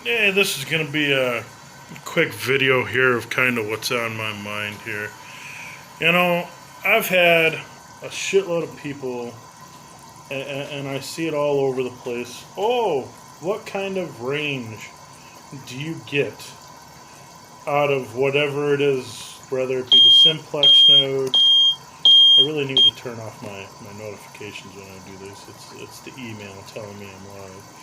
Yeah, this is going to be a quick video here of kind of what's on my mind here. You know, I've had a shitload of people, and I see it all over the place. Oh, what kind of range do you get out of whatever it is, whether it be the simplex node? I really need to turn off my notifications when I do this. It's the email telling me I'm live.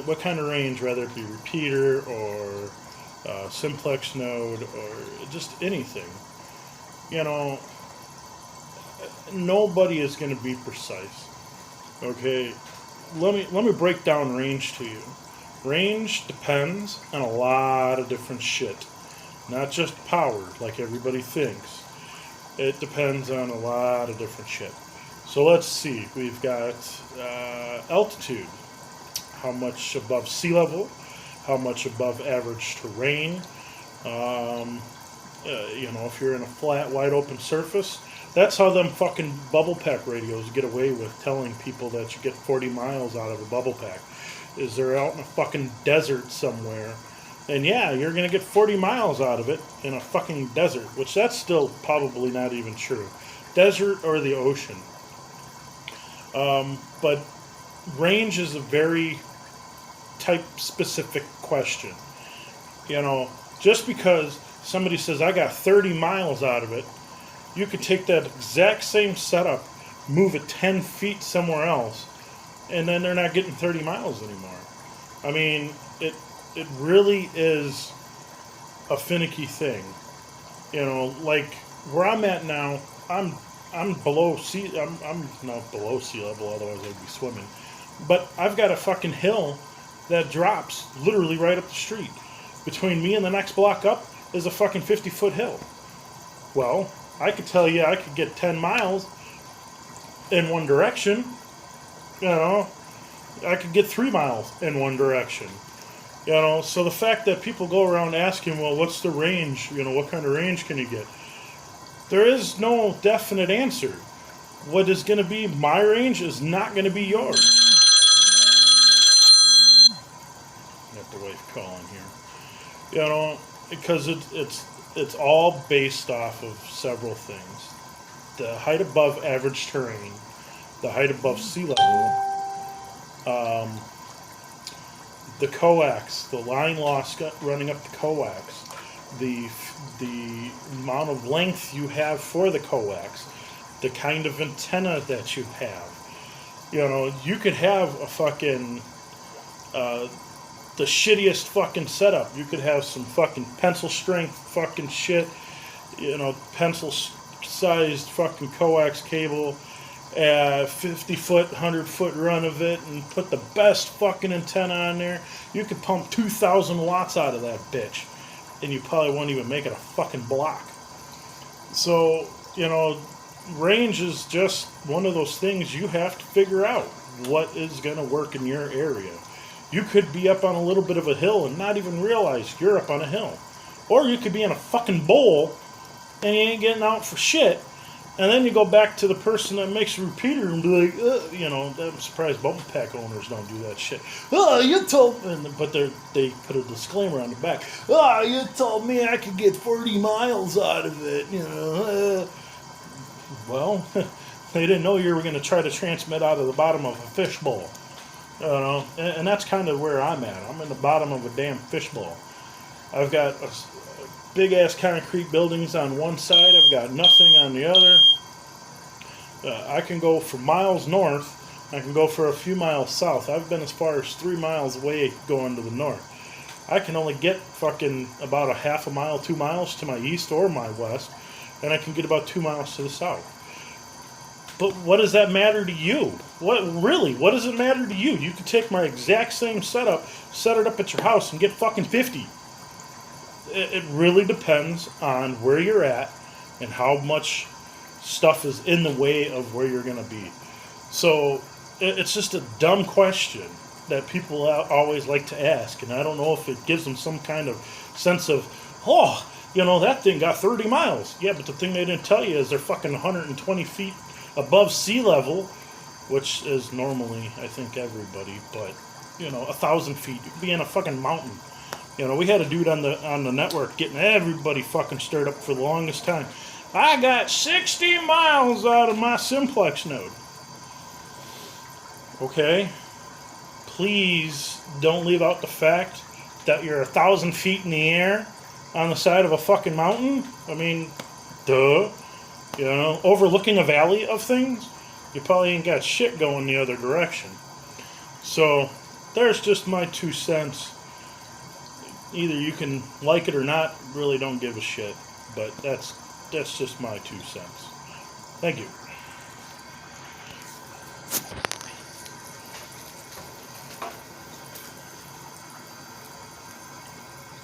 What kind of range, whether it be repeater or simplex node or just anything. You know, nobody is going to be precise. Okay, let me break down range to you. Range depends on a lot of different shit, not just power like everybody thinks. It depends on a lot of different shit. So let's see. We've got altitude. How much above sea level? How much above average terrain? If you're in a flat, wide open surface, that's how them fucking bubble pack radios get away with telling people that you get 40 miles out of a bubble pack. Is they're out in a fucking desert somewhere, and yeah, you're gonna get 40 miles out of it in a fucking desert, which that's still probably not even true. Desert or the ocean. But range is a very type specific question. Just because somebody says I got 30 miles out of it, you could take that exact same setup, move it 10 feet somewhere else, and then they're not getting 30 miles anymore. I mean, it really is a finicky thing. Like where I'm at now, I'm below sea. I'm not below sea level, otherwise I'd be swimming. But I've got a fucking hill that drops literally right up the street. Between me and the next block up is a fucking 50-foot hill. Well, I could tell you I could get 10 miles in one direction. I could get 3 miles in one direction. So the fact that people go around asking, well, what's the range? What kind of range can you get? There is no definite answer. What is going to be my range is not going to be yours. Got the wife calling here. Because it's all based off of several things. The height above average terrain, the height above sea level, the coax, the line loss running up the coax, the amount of length you have for the coax, the kind of antenna that you have. You could have a fucking the shittiest fucking setup. You could have some fucking pencil strength fucking shit, pencil sized fucking coax cable, 50-foot, 100-foot run of it, and put the best fucking antenna on there. You could pump 2,000 watts out of that bitch, and you probably won't even make it a fucking block. So, range is just one of those things you have to figure out what is going to work in your area. You could be up on a little bit of a hill and not even realize you're up on a hill. Or you could be in a fucking bowl and you ain't getting out for shit. And then you go back to the person that makes a repeater and be like, I'm surprised bubble pack owners don't do that shit. Oh, you told me, but they put a disclaimer on the back. Oh, you told me I could get 40 miles out of it, Well, they didn't know you were going to try to transmit out of the bottom of a fishbowl. And that's kind of where I'm at. I'm in the bottom of a damn fishbowl. I've got big ass concrete buildings on one side. I've got nothing on the other. I can go for miles north. I can go for a few miles south. I've been as far as 3 miles away going to the north. I can only get fucking about a half a mile, 2 miles to my east or my west, and I can get about 2 miles to the south. But what does that matter to you? What does it matter to you? You could take my exact same setup, set it up at your house, and get fucking 50. It really depends on where you're at and how much stuff is in the way of where you're going to be. So it's just a dumb question that people always like to ask, and I don't know if it gives them some kind of sense of, that thing got 30 miles. Yeah, but the thing they didn't tell you is they're fucking 120 feet above sea level, which is normally, I think, everybody, but 1,000 feet. You could be in a fucking mountain. We had a dude on the network getting everybody fucking stirred up for the longest time. I got 60 miles out of my simplex node. Okay? Please don't leave out the fact that you're 1,000 feet in the air on the side of a fucking mountain. I mean, duh. Overlooking a valley of things, you probably ain't got shit going the other direction. So, there's just my 2 cents. Either you can like it or not, really don't give a shit. But that's just my 2 cents. Thank you.